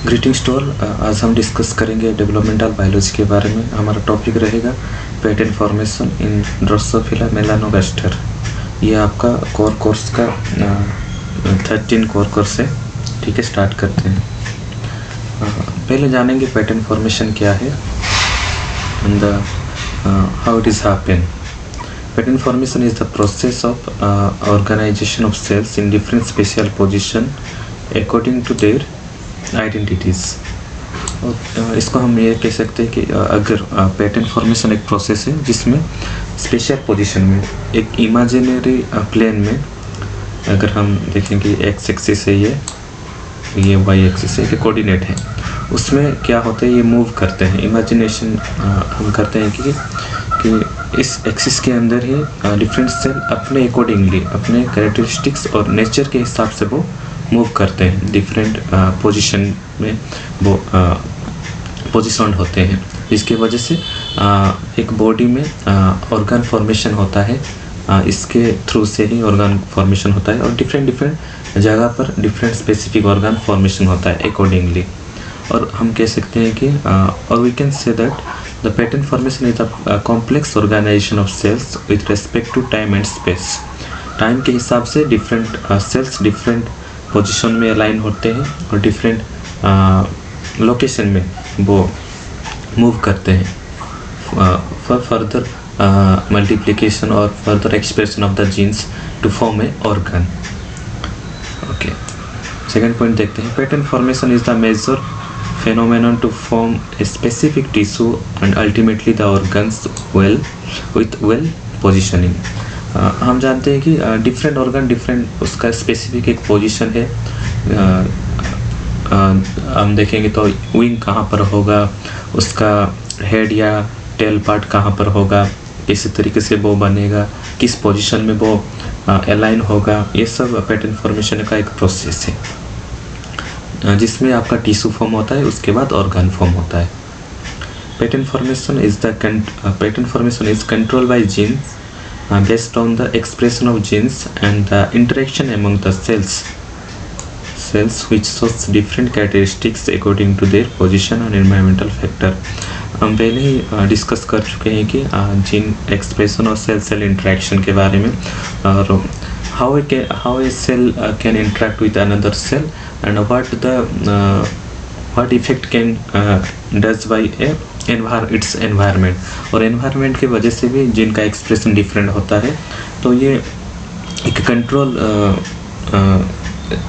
Greetings to all. आज हम discuss करेंगे डेवलपमेंटल बायोलॉजी के बारे में। हमारा टॉपिक रहेगा पैटर्न फॉर्मेशन इन ड्रोसोफिला मेलानोगास्टर। ये आपका कोर कोर्स का 13 कोर कोर्स है। ठीक है, स्टार्ट करते हैं। पहले जानेंगे पैटर्न फॉर्मेशन क्या है and how it is happen. Pattern formation is the process of organization of cells in different spatial position according to their identities। और इसको हम ये कह सकते हैं कि अगर पैटर्न फॉर्मेशन एक प्रोसेस है जिसमें स्पेशल पोजीशन में एक इमेजिनरी प्लेन में, अगर हम देखेंगे एक्स एक्सिस है ये वाई एक्सिस है, ये कोऑर्डिनेट है, उसमें क्या होता है, ये मूव करते हैं। इमेजिनेशन हम करते हैं कि इस एक्सिस के अंदर ही डिफरेंट सेल अपने अकॉर्डिंगली अपने कैरेक्टरिस्टिक्स और नेचर के हिसाब से वो मूव करते हैं, डिफरेंट पोजीशन में वो पोजिशन्ड होते हैं, जिसकी वजह से एक बॉडी में ऑर्गन फॉर्मेशन होता है। इसके थ्रू से ही ऑर्गन फॉर्मेशन होता है और डिफरेंट जगह पर डिफरेंट स्पेसिफिक ऑर्गन फॉर्मेशन होता है अकॉर्डिंगली। और हम कह सकते हैं कि और we can say that the pattern formation is the complex organisation of cells with respect to time and space. Time के हिसाब से डिफरेंट सेल्स डिफरेंट पोजीशन में अलाइन होते हैं और डिफरेंट लोकेशन में वो मूव करते हैं फॉर फर्दर मल्टीप्लिकेशन और further expression of the genes to form a organ. Okay, second point देखते हैं। Pattern formation is the major phenomenon to form a specific tissue and ultimately the organs with positioning। हम जानते हैं कि different organ different उसका specific एक position है। हम देखेंगे तो विंग कहाँ पर होगा, उसका हेड या टेल पार्ट कहाँ पर होगा, किस तरीके से वो बनेगा, किस पोजीशन में वो अलाइन होगा, ये सब पैटर्न फॉर्मेशन का एक प्रोसेस है जिसमें आपका टिश्यू फॉर्म होता है, उसके बाद ऑर्गन फॉर्म होता है। Pattern formation is control by genes based on the expression of genes and the interaction among the cells which shows different characteristics according to their position and environmental factor. हम पहले ही discuss कर चुके हैं कि gene expression और cell interaction के बारे में, और how a cell can interact with another cell and what effect can does by its environment। और environment के वजह से भी जीन का एक्सप्रेशन डिफरेंट होता है। तो ये एक कंट्रोल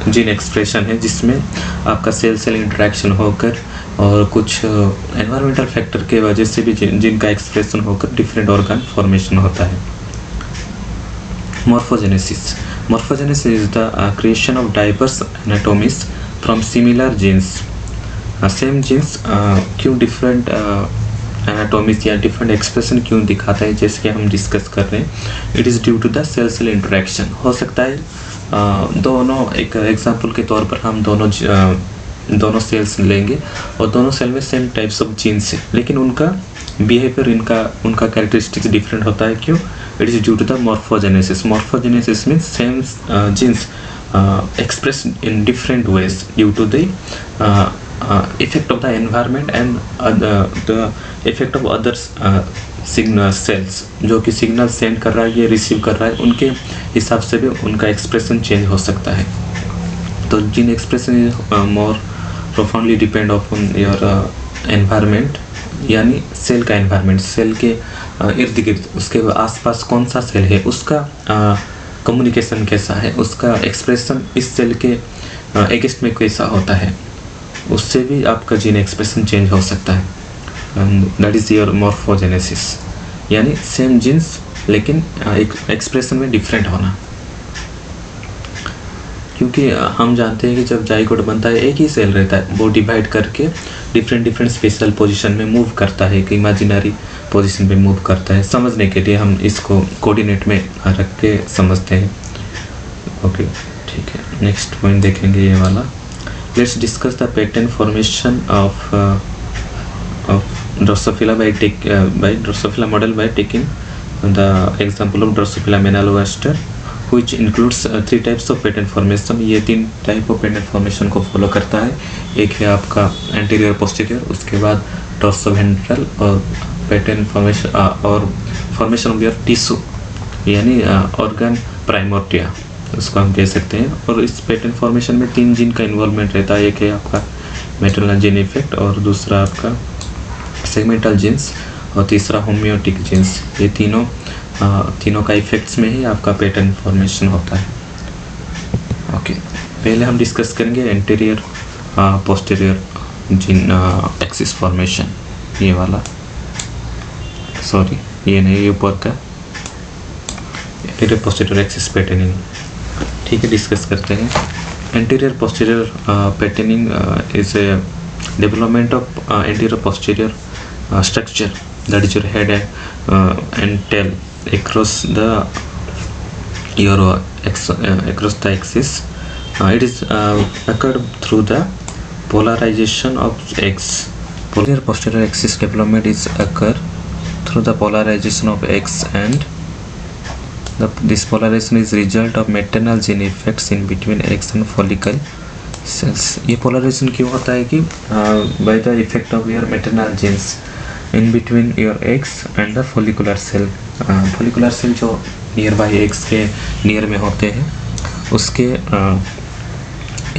जीन एक्सप्रेशन है जिसमें आपका सेल इंटरेक्शन होकर और कुछ एनवायरमेंटल फैक्टर के वजह से भी जीन का एक्सप्रेशन होकर डिफरेंट ऑर्गन फॉर्मेशन होता है। Morphogenesis is the creation of diverse anatomies from similar genes। Same genes क्यों डिफरेंट एनाटोमीज या डिफरेंट एक्सप्रेशन क्यों दिखाता है, जैसे कि हम डिस्कस कर रहे हैं, it is due to the cell interaction. हो सकता है दोनों, एक एग्जांपल के तौर पर हम दोनों सेल्स लेंगे और दोनों सेल में सेम टाइप्स ऑफ जीन्स है, लेकिन उनका बिहेवियर उनका कैरेक्टरिस्टिक्स डिफरेंट होता है। क्यों? It is due to the morphogenesis. Morphogenesis means same genes expressed in different ways due to the effect of the environment and the effect of other signal cells जो कि signal send कर रहा है, ये receive कर रहा है, उनके हिसाब से भी उनका एक्सप्रेशन चेंज हो सकता है। तो gene expression is more profoundly depend upon your environment, यानी सेल का एनवायरनमेंट, सेल के इर्द गिर्द उसके आसपास कौन सा सेल है, उसका कम्युनिकेशन कैसा है, उसका एक्सप्रेशन इस सेल के अगेंस्ट में कैसा होता है, उससे भी आपका जीन एक्सप्रेशन चेंज हो सकता है। दैट इज़ योर मॉर्फोजेनेसिस, यानी सेम जीन्स लेकिन एक एक्सप्रेशन में डिफरेंट होना। क्योंकि हम जानते हैं कि जब जाइगोट बनता है एक ही सेल रहता है, वो डिवाइड करके डिफरेंट स्पेशल पोजीशन में मूव करता है, एक इमेजिनरी पोजीशन पे मूव करता है। समझने के लिए हम इसको कोऑर्डिनेट में रख के समझते हैं। ओके, ठीक है, नेक्स्ट पॉइंट देखेंगे ये वाला। Let's discuss the pattern formation of Drosophila by Drosophila model by taking the example of Drosophila melanogaster which includes 3 types of pattern formation। ये 3 टाइप ऑफ pattern formation को फॉलो करता है। एक है आपका एंटीरियर पोस्टीरियर, उसके बाद डॉर्सोवेंट्रल और पैटर्न फॉर्मेशन और फॉर्मेशन ऑफ योर टिश्यू यानी ऑर्गन प्राइमोर्डिया उसको हम कह सकते हैं। और इस पैटर्न फॉर्मेशन में 3 जीन का इन्वॉल्वमेंट रहता है। एक है आपका मैटरनल जीन इफेक्ट और दूसरा आपका सेगमेंटल जीन्स और तीसरा होम्योटिक जीन्स। ये तीनों का इफेक्ट्स में ही आपका पैटर्न फॉर्मेशन होता है। ओके, पहले हम डिस्कस करेंगे anterior posterior gene axis formation. ये वाला सॉरी ये नहीं, ये ऊपर का एंटीरियर पोस्टीरियर एक्सिस पैटर्निंग। ठीक है, डिस्कस करते हैं। Anterior posterior patterning is a development of anterior posterior structure that is your head and tail across the axis. It is occurred through the polarization of X. Posterior axis development is occur through the polarization of X, and this polarization is result of maternal gene effects in between X and follicle cells। ये polarization क्यों होता है कि by the effect of your maternal genes in between your eggs and the follicular cell। follicular cell जो nearby eggs के near में होते हैं उसके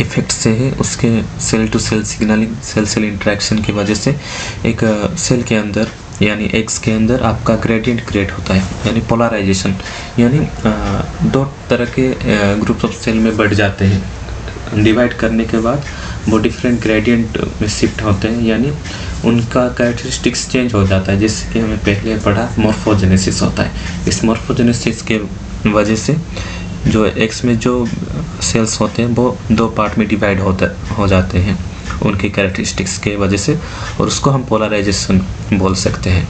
इफेक्ट से ही उसके cell to cell signalling cell cell interaction की वजह से एक सेल के अंदर यानी एग्स के अंदर आपका ग्रेडियंट क्रिएट होता है यानी पोलराइजेशन, यानी 2 तरह के ग्रुप्स ऑफ सेल में बढ़ जाते हैं। डिवाइड करने के बाद वो डिफरेंट ग्रेडियंट में शिफ्ट होते हैं यानी उनका कैरेक्टरिस्टिक्स चेंज हो जाता है, जैसे कि हमें पहले पढ़ा मॉर्फोजेनेसिस होता है। इस मॉर्फोजेनेसिस के वजह से जो एक्स में जो सेल्स होते हैं वो 2 पार्ट में डिवाइड हो जाते हैं उनके कैरेक्टरिस्टिक्स के वजह से, और उसको हम पोलराइजेशन बोल सकते हैं।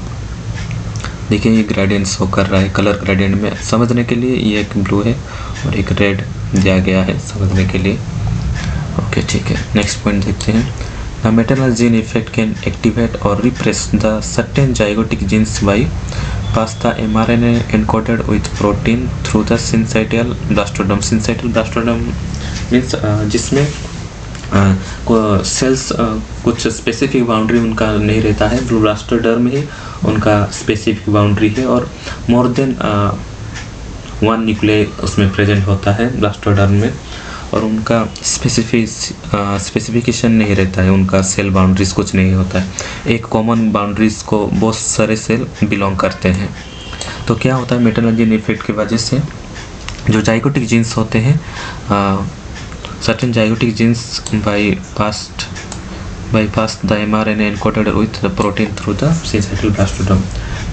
देखिए ये ग्रेडियंट शो कर रहा है कलर ग्रेडियंट में, समझने के लिए ये एक ब्लू है और एक रेड दिया गया है समझने के लिए। ओके ठीक है, नेक्स्ट पॉइंट देखते हैं। The maternal gene effect can activate और repress the certain zygotic genes bypass the mRNA encoded with protein through the syncytial blastodome। syncytial blastodome means जिसमें सेल्स कुछ स्पेसिफिक बाउंड्री उनका नहीं रहता है, ब्लास्टोडर्म ही उनका स्पेसिफिक बाउंड्री है और मोर देन 1 न्यूक्लियाई उसमें प्रेजेंट होता है ब्लास्टोडर्म में, और उनका स्पेसिफिकेशन नहीं रहता है, उनका सेल बाउंड्रीज कुछ नहीं होता है। एक कॉमन बाउंड्रीज को बहुत सारे सेल बिलोंग करते हैं। तो क्या होता है मैटरनल जीन इफेक्ट की वजह से जो जाइगोटिक जीन्स होते हैं certain zygotic genes bypassed the mRNA encoded with the protein through the syncytial blastodome।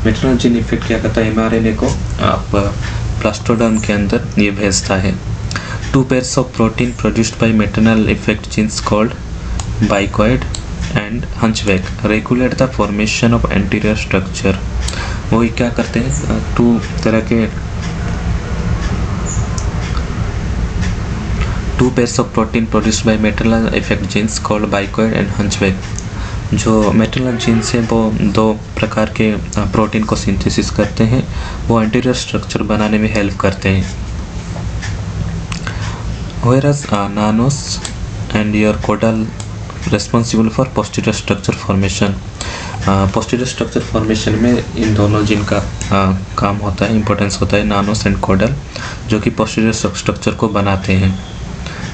Maternal gene effect क्या करता है, mRNA को आप ब्लास्टोडर्म के अंदर ये भेजता है। 2 pairs of protein produced by maternal effect genes called bicoid and hunchback regulate the formation of anterior structure। वो क्या करते हैं, 2 तरह के 2 pairs of protein produced by maternal effect genes called bicoid and hunchback। जो मैटरनल जीन्स हैं वो 2 प्रकार के प्रोटीन को सिंथेसिस करते हैं, वो एंटीरियर स्ट्रक्चर बनाने में हेल्प करते हैं। whereas nanos and your caudal responsible for posterior structure formation। posterior structure formation में इन दोनों जीन का काम होता है, इम्पोर्टेंस होता है, नानोस एंड caudal, जो कि posterior स्ट्रक्चर को बनाते हैं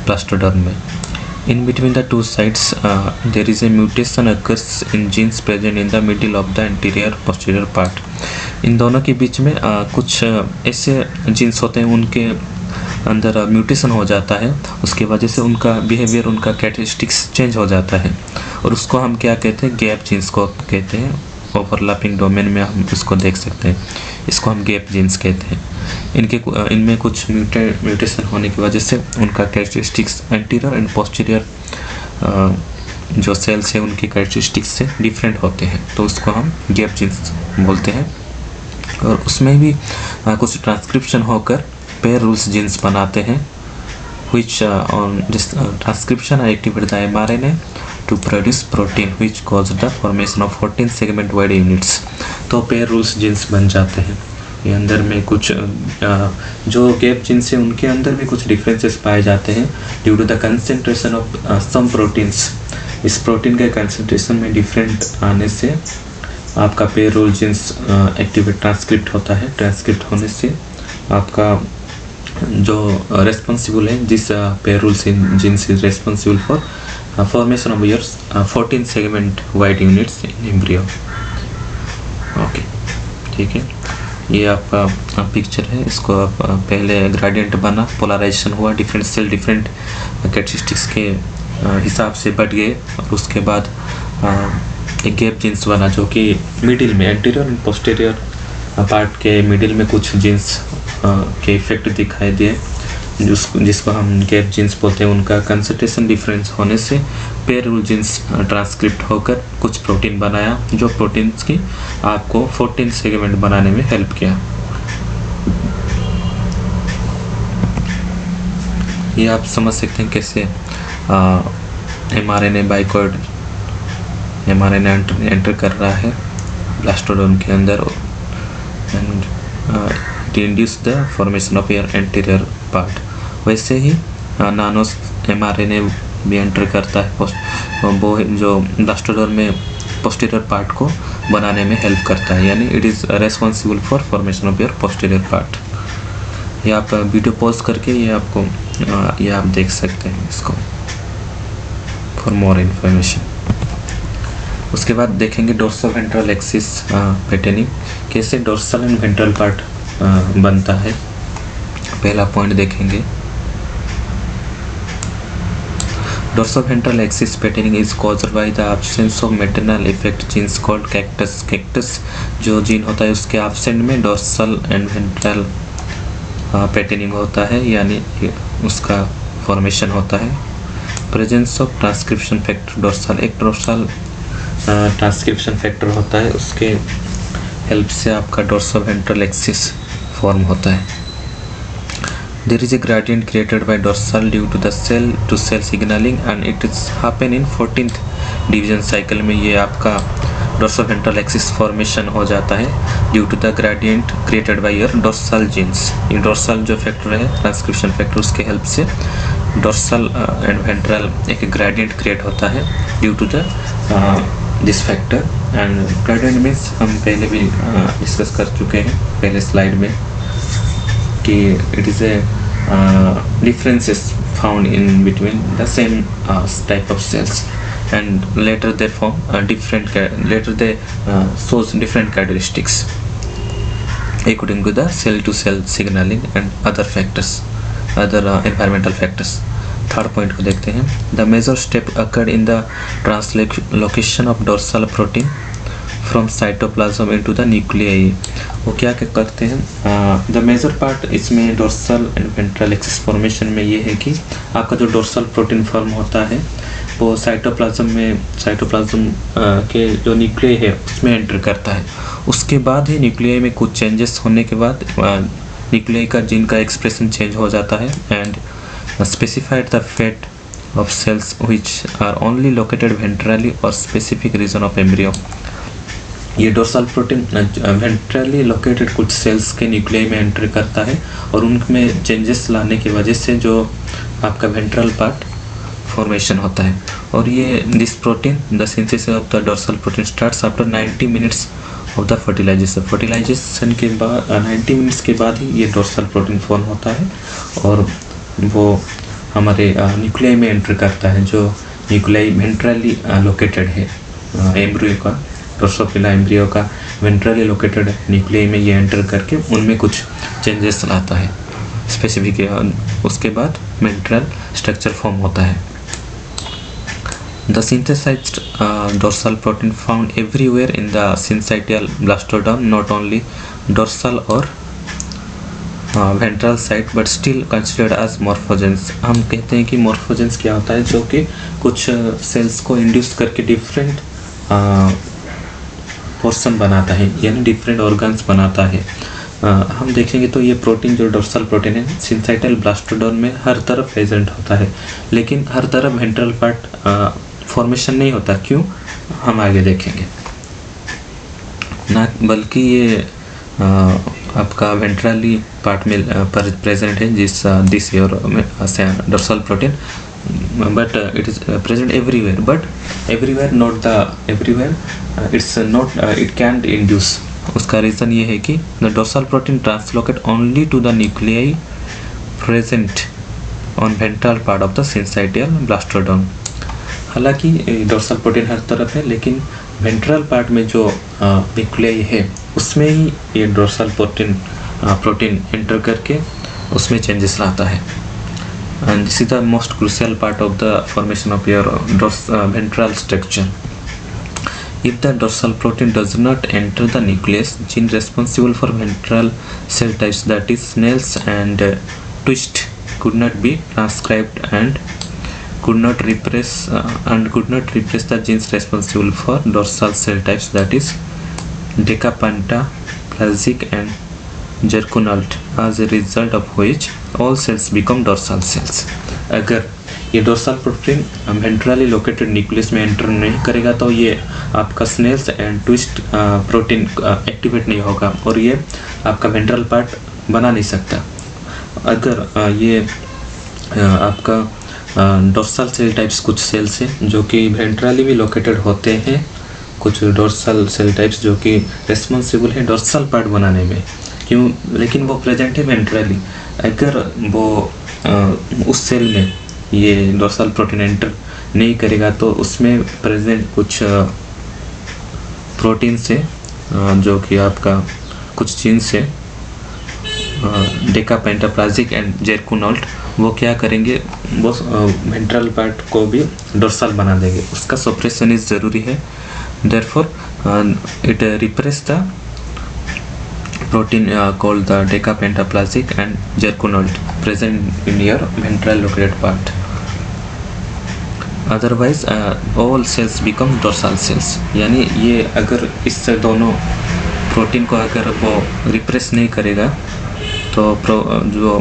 ब्लास्टोडर्म में। In between the 2 sides there is a mutation occurs in genes present in the middle of the anterior posterior part। इन दोनों के बीच में कुछ ऐसे जीन्स होते हैं उनके अंदर म्यूटेशन हो जाता है, उसकी वजह से उनका बिहेवियर उनका कैरेक्टरिस्टिक्स चेंज हो जाता है, और उसको हम क्या कहते हैं, गैप जीन्स को कहते हैं। ओवरलैपिंग डोमेन में हम इसको देख सकते हैं, इसको हम गैप जीन्स कहते हैं। इनमें कुछ म्यूटेशन होने की वजह से उनका कैरेक्टरिस्टिक्स एंटीरियर एंड पोस्टीरियर जो सेल्स हैं उनकी कैरेक्टरिस्टिक्स से डिफरेंट होते हैं, तो उसको हम गैप जीन्स बोलते हैं। और उसमें भी कुछ ट्रांसक्रिप्शन होकर पेयर रूल्स जीन्स बनाते हैं, which on this transcription activate the mRNA to produce protein which cause the formation of 14 segment wide units। तो पेयर रूल्स जीन्स बन जाते हैं ये अंदर में कुछ जो गैप जीन्स है उनके अंदर भी कुछ डिफरेंसेस पाए जाते हैं due to the concentration of some proteins. इस प्रोटीन के कंसंट्रेशन में डिफरेंट आने से आपका पेरोल जीन्स एक्टिवेट ट्रांसक्रिप्ट होता है। ट्रांसक्रिप्ट होने से आपका जो रेस्पॉन्सिबल है, जिस pair rule genes is responsible for formation of your 14 segment wide units in embryo. Okay, ठीक है, ये आपका पिक्चर है। इसको आप पहले ग्रेडियंट बना, पोलराइजेशन हुआ, डिफरेंट सेल डिफरेंट कैरेक्टरिस्टिक्स के हिसाब से बढ़ गए और उसके बाद एक गैप जीन्स बना जो कि मिडिल में एंटीरियर एंड पोस्टीरियर पार्ट के मिडिल में कुछ जीन्स के इफेक्ट दिखाई दिए जिसको हम गैप जीन्स बोलते हैं। उनका कंसंट्रेशन डिफरेंस होने से पेरोल जीन्स ट्रांसक्रिप्ट होकर कुछ प्रोटीन बनाया जो प्रोटीन्स की आपको 14 सेगमेंट बनाने में हेल्प किया। ये आप समझ सकते हैं कैसे mRNA बाइकॉइड mRNA एंटर कर रहा है ब्लास्टोडर्म के अंदर and to induce the formation of your anterior part। वैसे ही नानो mRNA भी एंटर करता है वो जो ब्लास्टोडर्म में पोस्टीरियर पार्ट को बनाने में हेल्प करता है, यानी it is responsible for formation of your posterior part. ये आप वीडियो पॉज करके ये आप देख सकते हैं इसको फॉर मोर इन्फॉर्मेशन। उसके बाद देखेंगे डोर्सल वेंट्रल एक्सिस पैटर्निंग, कैसे डोर्सल एंड वेंट्रल पार्ट बनता है। पहला पॉइंट देखेंगे, dorsal ventral axis patterning is caused by the absence of maternal effect genes called cactus. जो जीन होता है उसके एब्सेंट में डोर्सल एंड वेंट्रल पैटर्निंग होता है, यानी उसका फॉर्मेशन होता है। Presence of transcription factor dorsal, एक डोर्सल ट्रांसक्रिप्शन फैक्टर होता है, उसके हेल्प से आपका डोर्सल वेंट्रल एक्सिस फॉर्म होता है। There is a gradient created by dorsal due to the cell to cell signalling and it is happen in 14th division cycle में। ये आपका डोर्सल वेंट्रल एक्सिस फॉर्मेशन हो जाता है due to the gradient created by your dorsal genes. ये dorsal जो factor है transcription factor, उसके हेल्प से डोर्सल एंड वेंट्रल एक ग्रेडियंट क्रिएट होता है due to the this factor. And gradient means हम पहले भी डिस्कस कर चुके हैं पहले स्लाइड में कि it is a differences found in between the same type of cells and later they form later they shows different characteristics according to the cell to cell signaling and other factors, other environmental factors। Third point को देखते हैं, the major step occurred in the translocation of dorsal protein from cytoplasm into the nuclei. वो क्या करते हैं, the major part इसमें dorsal and ventral axis formation में ये है कि आपका जो डोर्सल प्रोटीन फॉर्म होता है वो साइटोप्लाज्म के जो न्यूक्लियाई है उसमें एंटर करता है। उसके बाद ही न्यूक्लियाई में कुछ चेंजेस होने के बाद न्यूक्लियाई का जीन का एक्सप्रेशन चेंज हो जाता है and specified the fate of cells which are only located ventrally or specific region of embryo। ये डोर्सल प्रोटीन वेंट्रली लोकेटेड कुछ सेल्स के न्यूक्लियाई में एंटर करता है और उनमें चेंजेस लाने की वजह से जो आपका वेंट्रल पार्ट फॉर्मेशन होता है। और ये this protein the synthesis of the dorsal protein starts after 90 minutes of the fertilisation के बाद 90 मिनट्स के बाद ही ये डोर्सल प्रोटीन फॉर्म होता है और वो हमारे न्यूक्लियाई में एंटर करता है जो न्यूक्लियाई वेंट्रली लोकेटेड है। एम्ब्रियो का ड्रोसोफिला एम्ब्रियो का वेंट्रली लोकेटेड न्यूक्लियाई में ये एंटर करके उनमें कुछ चेंजेस लाता है स्पेसिफिक, उसके बाद वेंट्रल स्ट्रक्चर फॉर्म होता है। The synthesised dorsal protein found everywhere in the syncytial blastoderm, not only dorsal और ventral side but still considered as morphogens. हम कहते हैं कि मॉर्फोजेंस क्या होता है, जो कि कुछ सेल्स को इंड्यूस करके डिफरेंट पोर्शन बनाता है, यानी डिफरेंट ऑर्गन्स बनाता है। हम देखेंगे तो ये प्रोटीन जो डोर्सल प्रोटीन है सिंसाइटल ब्लास्टोडर्म में हर तरफ प्रेजेंट होता है, लेकिन हर तरफ वेंट्रल पार्ट फॉर्मेशन नहीं होता। क्यों, हम आगे देखेंगे ना, बल्कि ये आपका वेंट्रली पार्ट में प्रेजेंट है, this your dorsal protein, but it is present everywhere, but everywhere not the everywhere it's not it can't induce. उसका रीज़न ये है कि the dorsal protein translocate only to the nuclei present on ventral part of the syncytial blastodon. हालांकि dorsal protein हर तरफ है, लेकिन ventral part में जो न्यूक्लियाई है उसमें ही ये डोर्सल प्रोटीन एंटर करके उसमें चेंजेस लाता है. And this is the most crucial part of the formation of your ventral structure. If the dorsal protein does not enter the nucleus, gene responsible for ventral cell types, that is snails and twist, could not be transcribed and could not repress the genes responsible for dorsal cell types, that is decapentaplasmic and जर्कुनाल्ट, as a result of which all cells become dorsal cells. अगर ये dorsal protein ventrally located nucleus में enter नहीं करेगा तो ये आपका snails and twist protein activate नहीं होगा और ये आपका वेंट्रल पार्ट बना नहीं सकता. अगर ये आपका डोर्सल सेल टाइप्स, कुछ सेल्स हैं जो कि वेंट्रली भी लोकेटेड होते हैं, कुछ डोर्सल सेल टाइप्स जो कि रिस्पॉन्सिबल है डोर्सल पार्ट बनाने में, क्यों, लेकिन वो प्रेजेंट है वेंट्रली. अगर वो उस सेल में ये डोर्सल प्रोटीन एंटर नहीं करेगा तो उसमें प्रेजेंट कुछ प्रोटीन से जो कि आपका कुछ जीन से डेकापेंटाप्लाज्मिक एंड जर्कुनाल्ट, वो क्या करेंगे, वो वेंट्रल पार्ट को भी डोर्सल बना देंगे. उसका सप्रेशन इज ज़रूरी है. Therefore it repress the protein called the decapentaplasmic and jurkunalte present in your ventral located part. Otherwise all cells become dorsal cells. यानी ये अगर इस दोनों प्रोटीन को अगर वो रिप्रेस नहीं करेगा तो जो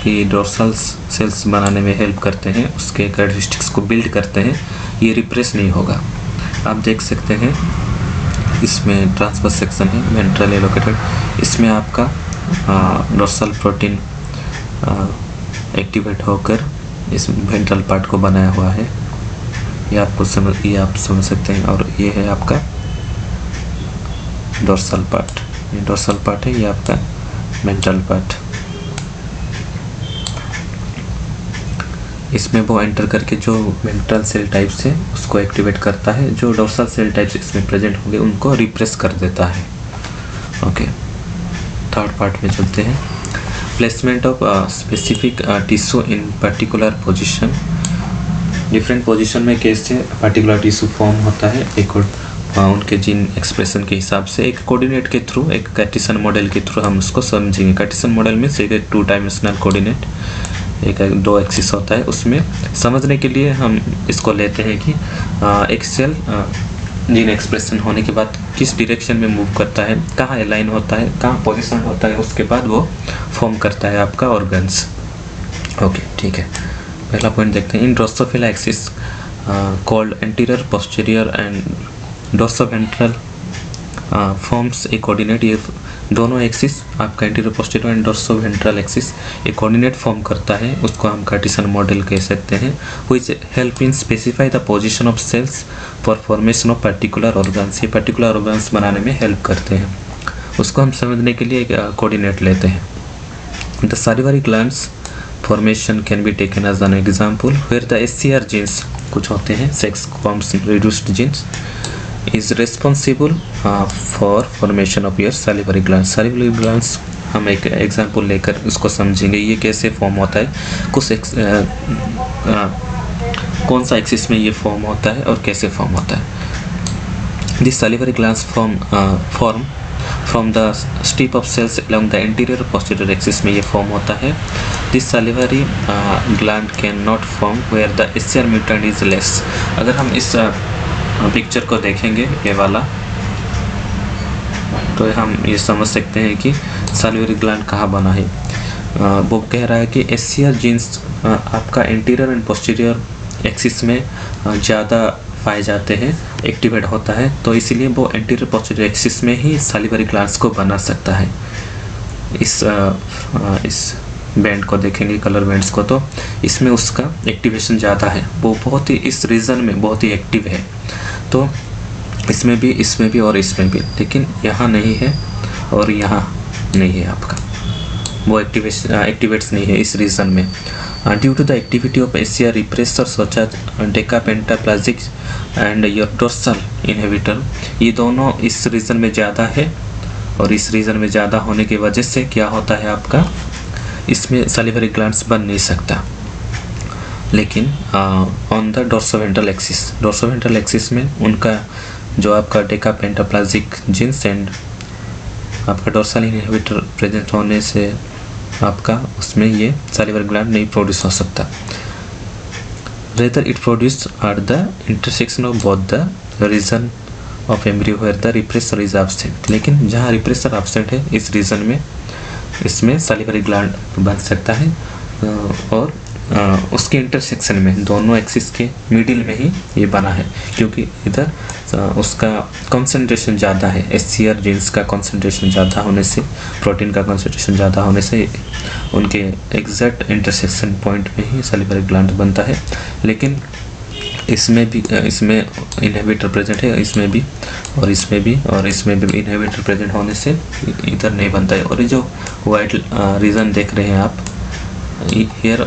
कि डोर्सल सेल्स बनाने में हेल्प करते हैं, उसके कैरेक्टरिस्टिक्स को बिल्ड करते हैं, ये रिप्रेस नहीं होगा. आप देख सकते हैं इसमें ट्रांसवर्स सेक्शन है वेंट्रली लोकेटेड, इसमें आपका डोर्सल प्रोटीन एक्टिवेट होकर इस वेंट्रल पार्ट को बनाया हुआ है. ये आप समझ सकते हैं. और ये है आपका डोर्सल पार्ट, ये डोर्सल पार्ट है, ये आपका वेंट्रल पार्ट. इसमें वो एंटर करके जो वेंट्रल सेल टाइप्स है उसको एक्टिवेट करता है, जो डोर्सल सेल टाइप्स इसमें प्रेजेंट होंगे उनको रिप्रेस कर देता है. ओके, थर्ड पार्ट में चलते हैं. Placement of specific tissue in particular position. Different position में कैसे पर्टिकुलर टिश्यू फॉर्म होता है एक उनके जीन एक्सप्रेशन के हिसाब से. एक कोऑर्डिनेट के थ्रू, एक कार्टेशियन मॉडल के थ्रू हम उसको समझेंगे. कार्टेशियन मॉडल में से एक 2 डायमेंशनल कोऑर्डिनेट, एक 2 एक्सिस होता है. उसमें समझने के लिए हम इसको लेते हैं कि एक सेल जीन एक्सप्रेशन होने के बाद किस डायरेक्शन में मूव करता है, कहाँ अलाइन होता है, कहाँ पोजीशन होता है, उसके बाद वो फॉर्म करता है आपका ऑर्गन्स. ओके, ठीक है. पहला पॉइंट देखते हैं. In drosophila axis called anterior, posterior and dorsoventral forms a coordinate. ये दोनों एक्सिस आपका anterior, posterior and dorsoventral axis एक कोऑर्डिनेट फॉर्म करता है, उसको हम कार्टेशियन मॉडल कह सकते हैं. Which help in specify the position of cells for formation of particular organs. ये पर्टिकुलर ऑर्गन्स बनाने में हेल्प करते हैं. उसको हम समझने के लिए एक कोऑर्डिनेट लेते हैं. The salivary glands formation can be taken as an example where the SCR genes, कुछ होते हैं sex forms reduced genes, is responsible for formation of your salivary glands. salivary glands हम एक एग्जांपल लेकर उसको समझेंगे ये कैसे फॉर्म होता है, कौन सा एक्सिस में ये फॉर्म होता है और कैसे फॉर्म होता है. This salivary glands form from the strip of cells along the anterior posterior axis में ये फॉर्म होता है. This salivary gland cannot form where the SCR mutant is less. अगर हम इस पिक्चर को देखेंगे ये वाला तो हम ये समझ सकते हैं कि सैलिवरी ग्लैंड कहाँ बना है. वो कह रहा है कि SCR जीन्स आपका एंटीरियर एंड पोस्टीरियर एक्सिस में ज़्यादा पाए जाते हैं, एक्टिवेट होता है, तो इसीलिए वो एंटीरियर पोस्टीरियर एक्सिस में ही सैलिवरी ग्लैंड्स को बना सकता है. इस बैंड को देखेंगे, कलर बैंड्स को, तो इसमें उसका एक्टिवेशन ज़्यादा है, वो बहुत ही इस रीजन में बहुत ही एक्टिव है। तो इसमें भी और इसमें भी, लेकिन यहाँ नहीं है और यहाँ नहीं है आपका, वो एक्टिवेट्स नहीं है इस रीजन में। Due to the activity of Asia repressor such as decapentaplegic and your dorsal inhibitor, ये दोनों इस रीजन में ज़्यादा है, और इस रीजन में ज़्यादा होने की वजह से क्या होता है आपका, इसमें सैलिवरी ग्लैंड्स बन नहीं सकता। लेकिन ऑन द डोर्सोवेंट्रल एक्सिस में उनका जो आपका डेकापेंटाप्लाजिक जीन्स एंड आपका डोर्सल इनहिबिटर प्रेजेंट होने से आपका उसमें ये सैलिवरी ग्लैंड नहीं प्रोड्यूस हो सकता। Rather it produce at the intersection of both the region of embryo where the repressor is absent, लेकिन जहाँ रिप्रेसर एब्सेंट है इस रीजन में इसमें सैलिवरी ग्लैंड बन सकता है, और उसके इंटरसेक्शन में दोनों एक्सिस के मिडिल में ही ये बना है, क्योंकि इधर उसका कंसंट्रेशन ज़्यादा है, एचसीआर जीन्स का कंसंट्रेशन ज़्यादा होने से, प्रोटीन का कंसंट्रेशन ज़्यादा होने से उनके एग्जैक्ट इंटरसेक्शन पॉइंट में ही सैलिवरी ग्लैंड बनता है। लेकिन इसमें इनहिबिटर प्रेजेंट है, इसमें भी और इसमें भी इनहिबिटर प्रेजेंट होने से इधर नहीं बनता है। और ये जो वाइट रीजन देख रहे हैं आप, हियर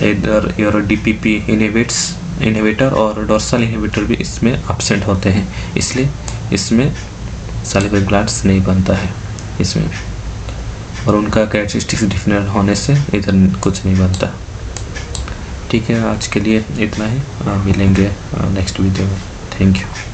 इधर योर डीपीपी इनहिबिटर और डोर्सल इनहिबिटर भी इसमें एब्सेंट होते हैं, इसलिए इसमें सैलिवरी ग्लैंड्स नहीं बनता है इसमें भी, और उनका कैरेक्टरिस्टिक्स डिफरेंट होने से इधर कुछ नहीं बनता। ठीक है, आज के लिए इतना ही, मिलेंगे नेक्स्ट वीडियो में। Thank you.